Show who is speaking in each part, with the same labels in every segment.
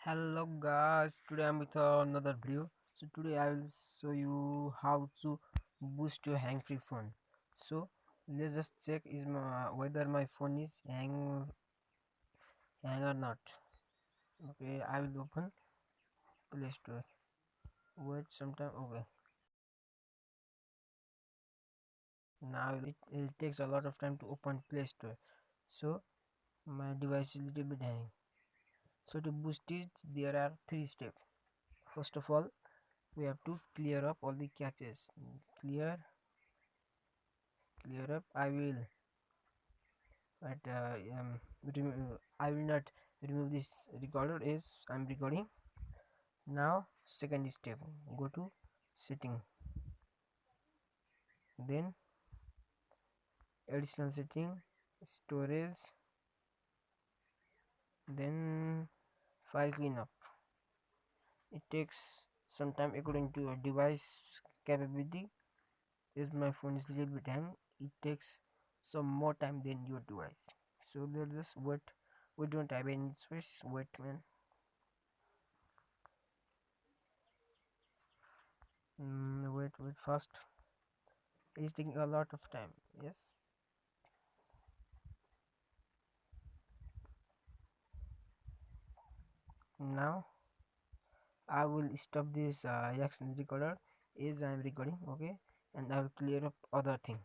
Speaker 1: Hello guys, today I'm with another video. So today I will show you how to boost your hang free phone. So let's just check is whether my phone is hang or not. Okay, I will open Play Store. Wait some time. Okay, now it takes a lot of time to open Play Store. So my device is little bit hang. So to boost it, there are three steps. First of all, we have to clear up all the caches. Clear, clear up. I will but I will not remove this recorder as I'm recording. Now second step, go to setting, then additional setting, storage, then file cleanup. It takes some time according to your device capability. As my phone is a little bit hang, it takes some more time than your device. So let's just wait. We don't have any choice. Wait, man. Wait fast. It is taking a lot of time. Yes. Now I will stop this action recorder as I am recording. Okay, and I will clear up other thing.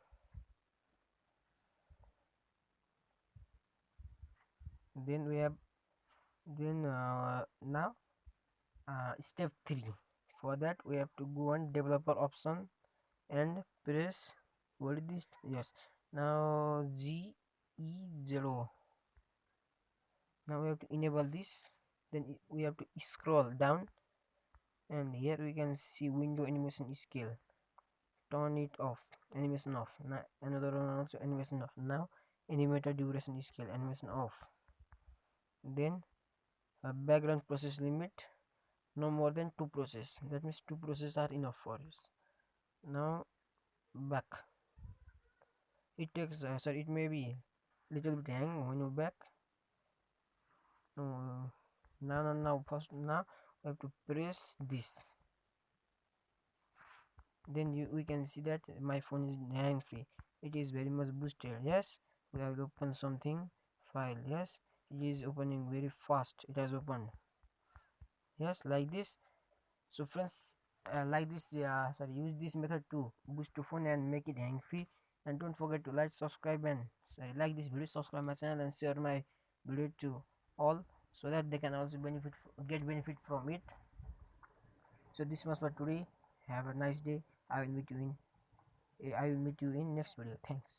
Speaker 1: Then we have now step 3. For that we have to go on developer option and press what is this? Yes. Now GE0. Now we have to enable this. Then we have to scroll down, and here we can see window animation scale. Turn it off, animation off. Now another one also animation off. Now animator duration scale, animation off. Then background process limit, no more than 2 process, that means 2 process are enough for us. Now back, it takes sorry, it may be little bit hang when you back. No, now first, now we have to press this, then we can see that my phone is hang free. It is very much boosted. Yes, we have opened something file. Yes, it is opening very fast. It has opened. Yes, like this. So friends, like this, sorry, use this method to boost your phone and make it hang free. And don't forget to like, subscribe, and sorry, like this video, subscribe my channel, and share my video to all, so that they can also get benefit from it. So this was for today. Have a nice day. I will meet you in next video. Thanks.